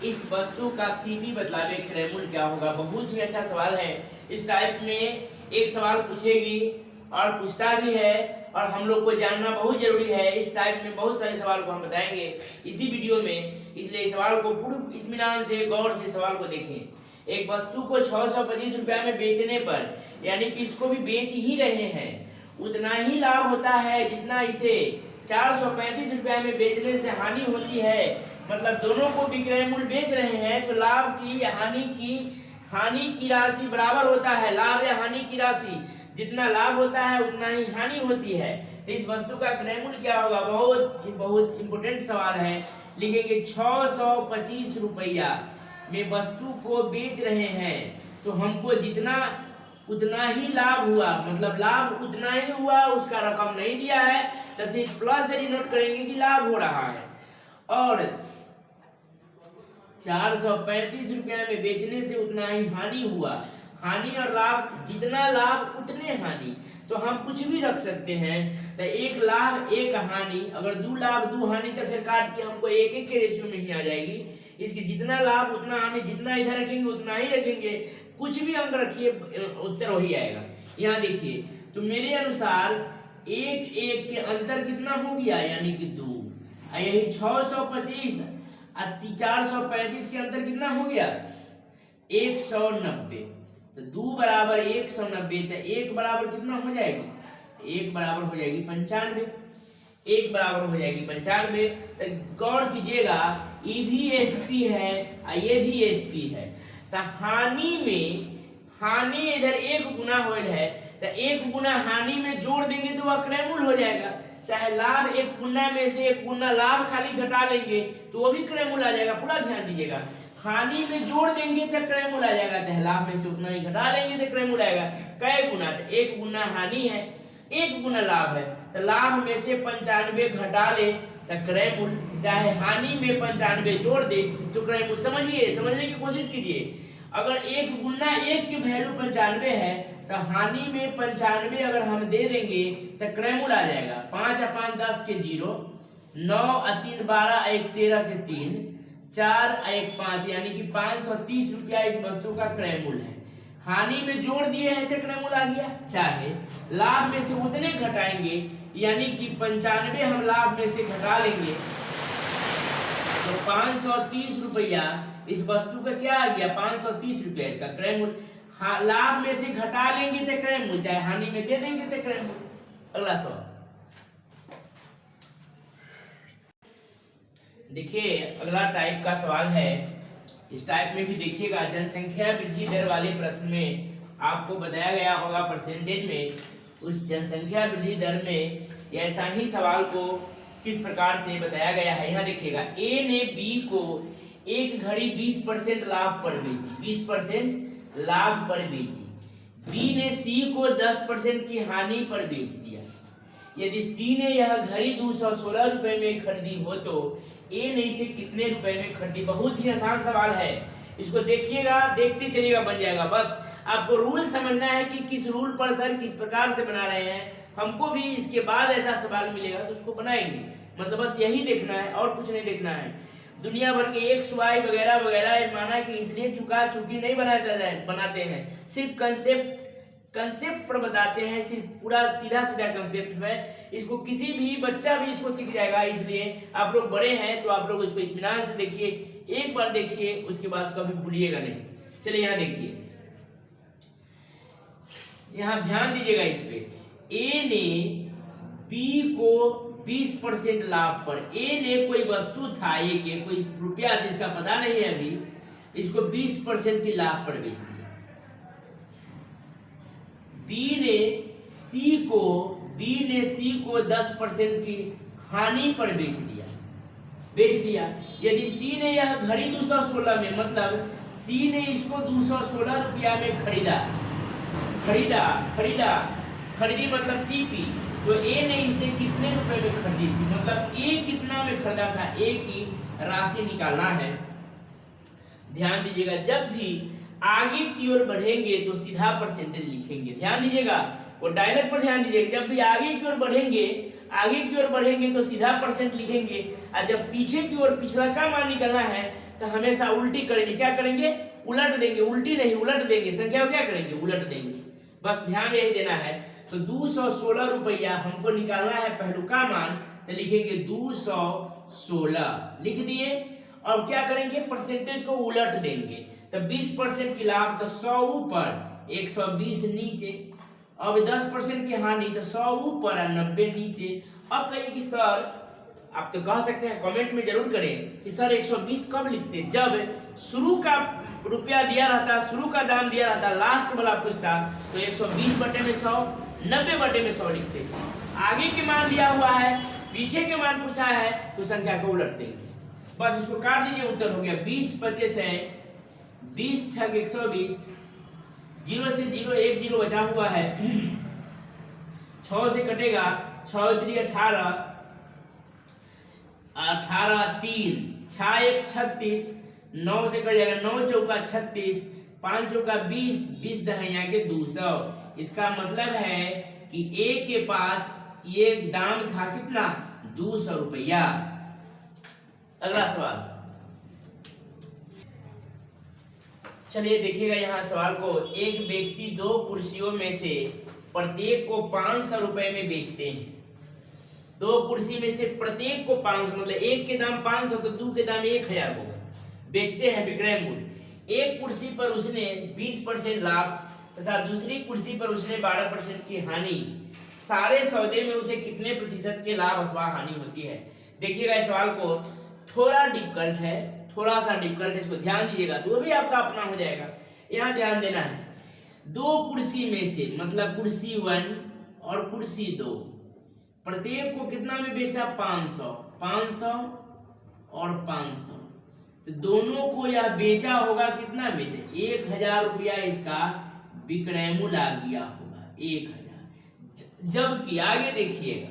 इस वस्तु का सीपी बतलावे, क्रय मूल्य क्या होगा। बहुत ही अच्छा सवाल है। इस टाइप में एक सवाल पूछेगी और पूछता भी है, और हम लोग को जानना बहुत जरूरी है। इस टाइप में बहुत सारे सवाल को हम बताएंगे इसी वीडियो में, इसलिए सवाल को पूर्ण इत्मीनान से, गौर से सवाल को देखें। एक वस्तु को 625 रुपया में बेचने पर, यानी कि इसको भी बेच ही रहे हैं, उतना ही लाभ होता है जितना इसे 435 रुपया में बेचने से हानि होती है। मतलब दोनों को विक्रय मूल्य बेच रहे हैं, तो लाभ की हानि की राशि बराबर होता है। लाभ या हानि की राशि, जितना लाभ होता है उतना ही हानि होती है। तो इस वस्तु का क्रय मूल्य क्या होगा, बहुत इंपोर्टेंट सवाल है। लिखेंगे 625 रुपया में वस्तु को बेच रहे हैं, तो हमको जितना उतना ही लाभ हुआ, मतलब लाभ उतना ही हुआ, उसका रकम नहीं दिया है तो सिर्फ प्लस से डिनोट करेंगे कि लाभ हो रहा है। और 435 रुपया में बेचने से उतना ही हानि हुआ। हानि और लाभ, जितना लाभ उतने हानि, तो हम कुछ भी रख सकते हैं। तो एक लाभ एक हानि, अगर 2 लाभ 2 हानि तो फिर काट के हमको एक एक के रेशियो में ही आ जाएगी। इसकी जितना लाभ उतना हानि, जितना इधर रखेंगे उतना ही रखेंगे, कुछ भी अंक रखिए उत्तर वही आएगा। यहाँ देखिए, तो मेरे अनुसार एक एक के अंतर कितना हो गया, यानी कि 2। यही 625 और 435 के अंतर कितना हो गया, 190। तो 2 बराबर 190, तो 1 बराबर कितना हो जाएगी, 1 बराबर हो जाएगी 95। 1 बराबर हो जाएगी 95। तो गौर कीजिएगा, ये भी एसपी है और ये भी एसपी है। तो हानि में, हानि इधर 1 गुना हो है, तो 1 गुना हानि में जोड़ देंगे तो वह क्रयमूल हो जाएगा। चाहे लाभ 1 गुना में से 1 गुना लाभ खाली घटा लेंगे तो वो भी क्रयमूल आ जाएगा। पूरा ध्यान दीजिएगा, हानि में जोड़ देंगे तो क्रयमूल आ जाएगा, चाहे लाभ में से उतना ही घटा लेंगे तो क्रयमूल आएगा। कै गुना, तो 1 गुना हानि है, 1 गुना लाभ है, तो लाभ में से 95 घटा ले तो क्रयमूल, चाहे हानि में 95 जोड़ दे तो क्रयमूल। समझिए, समझने की कोशिश कीजिए। अगर 1 गुना 1 की वैल्यू 95 है तो हानि में 95 अगर हम दे देंगे तो क्रयमूल आ जाएगा। 5 और 5 10 के 0, 9 और 3 12, 1 13 के 3, 4 और 1 5, यानी कि 530 रुपया इस वस्तु का क्रयमूल है। हानि में जोड़ दिए हैं तो क्रयमूल आ गया। चाहे लाभ में से उतने घटाएंगे, यानी कि 95 हम लाभ में से घटा लेंगे तो 530 रुपया इस वस्तु का क्या आ गया, 530 रुपया इसका क्रयमूल। लाभ में से घटा लेंगे तो क्रयमूल, चाहे हानि में दे देंगे तो क्रयमूल। अगला सवाल देखिए, अगला टाइप का सवाल है। इस टाइप में भी देखिएगा, जनसंख्या वृद्धि दर वाले प्रश्न में आपको बताया गया होगा परसेंटेज में, उस जनसंख्या वृद्धि दर में ऐसा ही सवाल को किस प्रकार से बताया गया है। यहाँ देखिएगा, ए ने बी को एक घड़ी 20% लाभ पर बेची, 20% लाभ पर बेची। बी ने सी को 10% की हानि पर बेच दिया। यदि सी ने यह घड़ी 216 रुपए में खरीदी हो तो ए ने इसे कितने रुपए में खरीदी। बहुत ही आसान सवाल है, इसको देखिएगा, देखते चलिएगा, बन जाएगा। बस आपको रूल समझना है कि किस रूल पर सर किस प्रकार से बना रहे हैं। हमको भी इसके बाद ऐसा सवाल मिलेगा तो उसको बनाएंगे, मतलब बस यही देखना है और कुछ नहीं देखना है। दुनिया भर के एक्स वाई वगैरह वगैरह माना कि इसलिए चुका चुकी नहीं बनाते हैं, सिर्फ कंसेप्ट पर बताते हैं, सिर्फ पूरा सीधा सीधा कंसेप्ट है। इसको किसी भी बच्चा भी इसको सीख जाएगा, इसलिए आप लोग बड़े हैं तो आप लोग इसको इत्मीनान से देखिए, एक बार देखिए, उसके बाद कभी भूलिएगा नहीं। चलिए यहाँ देखिए, यहाँ ध्यान दीजिएगा इस पे। ए ने बी को 20% लाभ पर, ए ने कोई वस्तु था, ए के कोई रुपया जिसका पता नहीं है अभी, इसको 20% की लाभ पर बेच दिया। बी ने सी को 10% की हानि पर बेच दिया। यदि सी ने यह घड़ी 216 में, मतलब सी ने इसको 216 रुपया में खरीदी मतलब सीपी, तो ए ने इसे कितने रुपए में खरीदी थी, मतलब ए कितना में खरीदा था, ए की राशि निकालना है। ध्यान दीजिएगा, जब भी आगे की ओर बढ़ेंगे तो सीधा परसेंटेज लिखेंगे। ध्यान दीजिएगा, वो डायलॉग पर ध्यान दीजिएगा। जब भी आगे की ओर बढ़ेंगे तो सीधा परसेंट लिखेंगे, और जब पीछे की ओर पिछला का मान निकलना है तो हमेशा उल्टी करेंगे। क्या करेंगे, उलट देंगे, उल्टी नहीं उलट देंगे। संख्या को क्या करेंगे, उलट देंगे। बस ध्यान यही देना है। तो 216 रुपया हमको निकालना है पहलुका मान, तो लिखेंगे 216 लिख दिए, और क्या करेंगे, परसेंटेज को उलट देंगे। तो 20% की लाभ तो 100 ऊपर 120 नीचे, अब 10% की हानि तो 100 ऊपर और 90 नीचे। अब कहिए कि सर, आप तो कह सकते हैं, कमेंट में जरूर करें कि सर 120 कब लिखते, जब शुरू का रुपया दिया रहता, शुरू का दाम दिया रहता, लास्ट वाला पूछता तो 120 बटे में 100, 90 बटे में 100 लिखते। आगे के मान दिया हुआ है, पीछे के मान पूछा है, तो संख्या को उलट देंगे। बस इसको काट दीजिए, उत्तर हो गया 20 25 है, 20 6 120, जीरो से जीरो, एक जीरो बचा हुआ है, 6 से कटेगा, 6 3 18, 18 3, 6 1 36, 9 से कट जाएगा, 9 चौका 36, 5 चौका 20, 20 दहिया के 200। इसका मतलब है कि ए के पास ये दाम था कितना, 200 रुपया। अगला सवाल, चलिए देखिएगा यहाँ सवाल को। एक व्यक्ति 2 कुर्सियों में से प्रत्येक को 500 रुपए में बेचते हैं। 2 कुर्सी में से प्रत्येक को 500, मतलब एक के दाम 500 तो 2 के दाम 1000 होगा, बेचते हैं विक्रय मूल्य। एक कुर्सी पर उसने 20% लाभ तथा दूसरी कुर्सी पर उसने 12% की हानि। सारे सौदे में उसे कितने प्रतिशत के लाभ अथवा हानि होती है। देखिएगा इस सवाल को, थोड़ा डिफिकल्ट है, थोड़ा सा डिफिकल्ट, इसको ध्यान दीजिएगा तो वो भी आपका अपना हो जाएगा। यहाँ ध्यान देना है, 2 कुर्सी में से, मतलब कुर्सी 1 और कुर्सी 2, प्रत्येक को कितना में बेचा, 500, 500 और 500, तो दोनों को यह बेचा होगा कितना में, 1000 रुपया इसका विक्रय मूल्य आ गया होगा, 1000। जबकि आगे देखिएगा,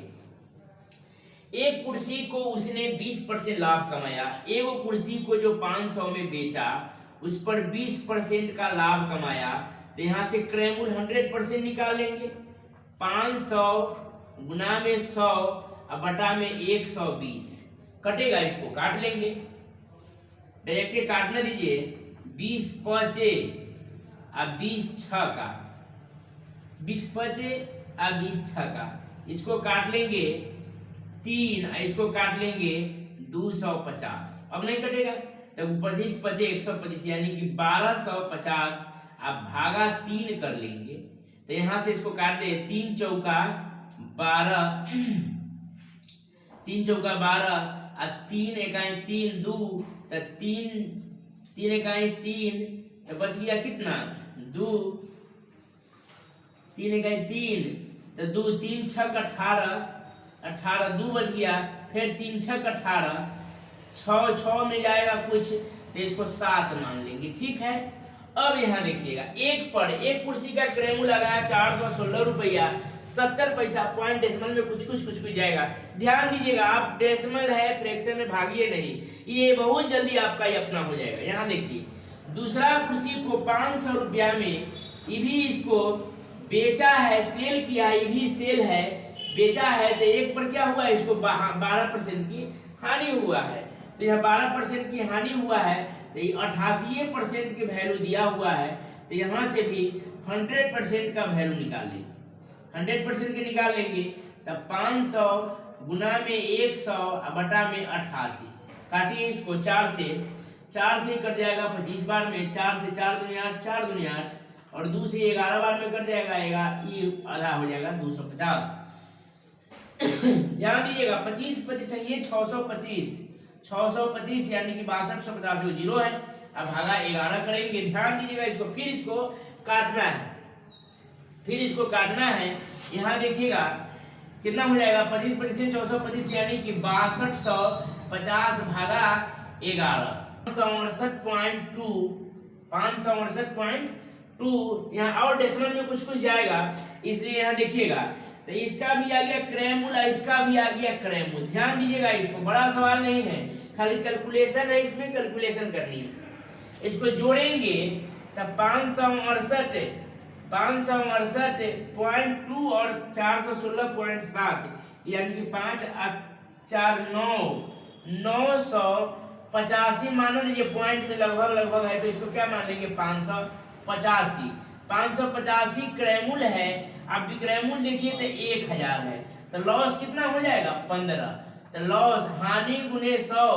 एक कुर्सी को उसने 20% लाभ कमाया, एक कुर्सी को जो 500 में बेचा उस पर 20% का लाभ कमाया, तो यहां से क्रय मूल्य 100% निकाल लेंगे। 500 गुना में 100 और बटा में 120 कटेगा, इसको काट लेंगे, डायरेक्ट काटना दीजिए। 20 पचे और 20 छह का, 20 पचे और 20 छह का, इसको काट लेंगे 3, इसको काट लेंगे 250। अब नहीं कटेगा तो 25 पचे 125, यानी कि 1250 आप भागा 3 कर लेंगे, तो यहां से इसको काट दे, 3 चौका 12, 3 चौका 12 और 3 इकाई 3 2, तो 3 इकाई 3, तो बच गया कितना, 2, 3 इकाई 3, तो 2, 3 छक 18, 18 2 बच गया, फिर 3 छक 18, 6 में जाएगा कुछ, तो इसको 7 मान लेंगे, ठीक है। अब यहाँ देखिएगा, एक कुर्सी का क्रय मूल्य लगाया 416 रुपया 70 पैसा, पॉइंट डेसिमल में कुछ जाएगा। ध्यान दीजिएगा, आप डेसिमल है फ्रैक्शन में भागिए नहीं, ये बहुत जल्दी आपका ये अपना हो जाएगा। यहाँ देखिए, दूसरा कुर्सी को 500 रुपया में ये भी इसको बेचा है, सेल किया, ये भी सेल है, बेचा है, तो एक पर क्या हुआ, इसको 12% की हानि हुआ है, तो यह 12% की हानि हुआ है, तो ये 88% के वैल्यू दिया हुआ है, तो यहाँ से भी 100% का वैल्यू निकाल लेंगे, 100% के निकाल लेंगे, तब 500 गुना में 100 बटा में 88, काटिए इसको 4 से कट जाएगा 25 बार में, 4 से 4 दूनी 8, 4 दूनी 8, और 2 से 11 बार में कट जाएगा, ये आधा हो जाएगा 250। ध्यान दीजिएगा, 25 25 है ये 625 यानी कि 6250 जीरो है। अब भागा 11 करेंगे, ध्यान दीजिएगा इसको, फिर इसको काटना है, यहाँ देखिएगा कितना हो जाएगा, 25 25 425 यानी कि 6250 भागा 11, 568.2, यहाँ और डेसिमल में कुछ जाएगा, इसलिए यहाँ देखिएगा, तो इसका भी आ गया क्रय मूल्य, इसका भी आ गया क्रय मूल्य। ध्यान दीजिएगा, इसको बड़ा सवाल नहीं है, खाली कैलकुलेशन है, इसमें कैलकुलेशन करनी है। इसको जोड़ेंगे तब 568.2 और 416.7 यानी कि 5 4 985 मान लीजिए, पॉइंट में लगभग है, तो इसको क्या मान लेंगे, 585 क्रय मूल्य है। आप विक्रय मूल्य देखिए तो 1000 है, तो लॉस कितना हो जाएगा, 15, तो लॉस हानि गुने 100,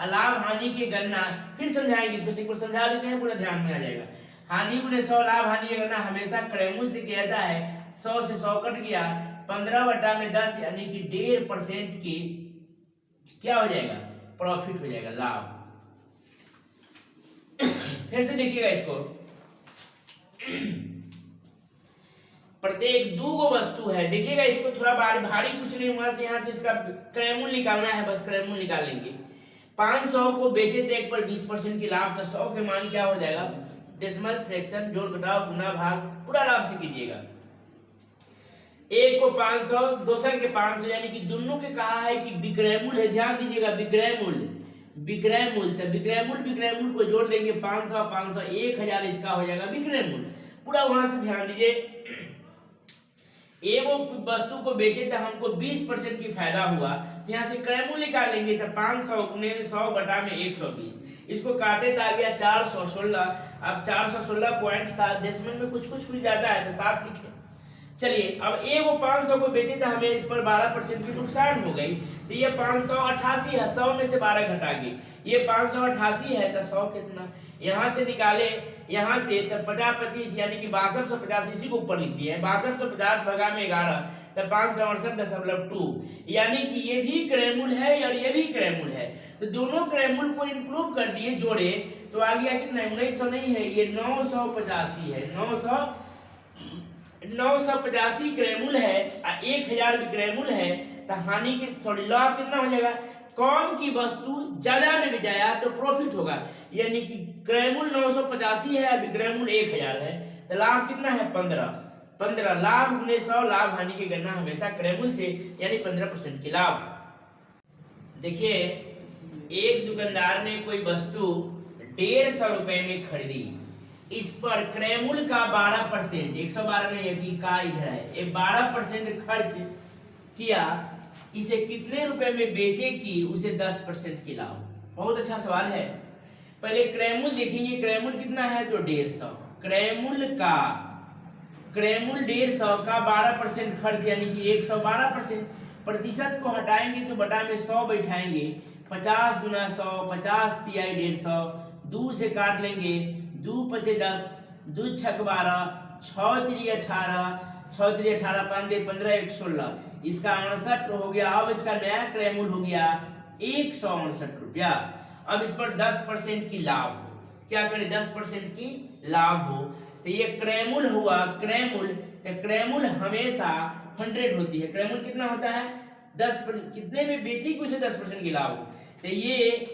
लाभ हानि की गणना फिर समझाएंगे, इसको सिंपल समझा देते हैं, पूरा ध्यान में आ जाएगा। हानि गुने 100 लाभ हानि की गणना हमेशा क्रय मूल्य से कहता है, 100 से 100 कट गया, 15 बटा में 10 यानी कि 1.5% की क्या हो जाएगा, प्रॉफिट हो जाएगा, लाभ। फिर से देखिएगा इसको, प्रत्येक 2 वस्तु है, देखिएगा इसको थोड़ा भारी कुछ नहीं हुआ, यहाँ से इसका क्रय मूल्य निकालना है, बस क्रय मूल्य निकाल लेंगे। 500 को बेचे थे, एक पर 20% की लाभ, तो 100 के मान क्या हो जाएगा, डेसिमल फ्रैक्शन, जोड़ घटाव गुना भाग पूरा आराम से कीजिएगा। एक को 500, दूसरे के 500, यानी कि दोनों के कहा है कि विक्रय मूल्य है। ध्यान दीजिएगा, विक्रय मूल्य, विक्रय मूल्य, तो विक्रय मूल्य को जोड़ देंगे 500 500 1000, इसका हो जाएगा विक्रय मूल्य पूरा। वहां से ध्यान दीजिए, एगो वस्तु को बेचे तो हमको 20% की फायदा हुआ, यहाँ से क्रय मूल्य निकालेंगे तो 500 गुने 100 बटा में 120, इसको काटे तो आ गया 416। अब 416.7 डेसिमल में कुछ कुछ जाता है तो 7 लिखे। चलिए, अब एगो 500 को बेचे तो हमें इस पर 12% की नुकसान हो गई, तो ये 588 है, 100 में से 12 घटा के ये 588 है, तो 100 कितना यहाँ से निकाले, यहाँ से तो 50 25 यानी कि 6250, इसी को ऊपर लिख दिया है। 6250 भगा में 11 तो 568.2, यानी कि ये भी क्रय मूल्य है और ये भी क्रय मूल्य है, तो दोनों क्रय मूल्य को इंप्रूव कर दिए, जोड़े तो आ गया कितना, 1900 नहीं है, ये 985 है, 985 क्रय मूल्य है, 1000 विक्रय मूल्य है, तो हानि की सॉरी लाभ कितना हो जाएगा, कम की वस्तु ज्यादा में बेचाया तो प्रॉफिट होगा, यानी कि क्रय मूल्य 985 है, विक्रय मूल्य 1000 है, तो लाभ कितना है 15 लाभ गुने 100, लाभ हानि की गणना हमेशा क्रय मूल्य से, यानी 15% की लाभ। देखिए, एक दुकानदार ने कोई वस्तु 150 रुपए में खरीदी, इस पर क्रय मूल्य का 12%, 112 नहीं है कि का इधर है, 12% खर्च किया, इसे कितने रुपए में बेचे कि उसे 10% की लाभ। बहुत अच्छा सवाल है। पहले क्रय मूल्य देखेंगे, क्रय मूल्य कितना है तो 150, क्रय मूल्य 150 का 12% खर्च, यानी कि 112%, प्रतिशत को हटाएंगे तो बटा में 100 बैठाएंगे, 50 गुना 100, 50 तिहाई 150, 2 से काट लेंगे, 2 पचे 10, 2 छक 12, 6 तिरी 18, 6 तिरी 18, 5 दे 15, 1 16, इसका 68 हो गया। अब इसका नया क्रय मूल्य हो गया 168 रुपया। अब इस पर 10% की लाभ हो, क्या करें 10% की लाभ हो, तो ये क्रय मूल्य हुआ, क्रय मूल्य, तो क्रय मूल्य हमेशा 100 होती है, क्रय मूल्य कितना होता है 10%, कितने में बेची कि उसे 10% की लाभ हो, तो ये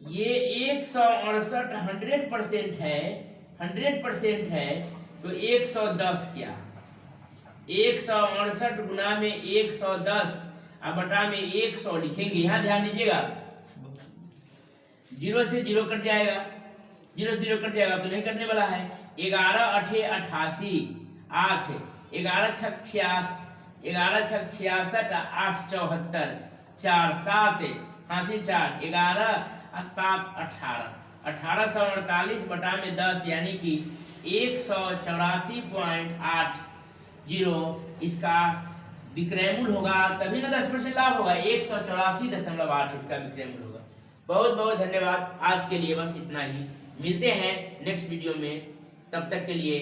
168 100% है, 100% है, तो 110 क्या, 168 गुना में 110 अब बटा में 100 लिखेंगे। यहाँ ध्यान दीजिएगा, 0 से 0 कट जाएगा, 0 से 0 कट जाएगा तो नहीं कटने वाला है। 11 8 88, 8 11 छक 66, 11 छक 66, 8 74, 4 7 हासिल 4, 11 और 7 18, 1848 बटा में 10, यानी कि 184.80 इसका विक्रय मूल्य होगा, तभी ना 10% लाभ होगा, 184.8 इसका विक्रय मूल्य होगा। बहुत बहुत धन्यवाद, आज के लिए बस इतना ही, मिलते हैं नेक्स्ट वीडियो में, तब तक के लिए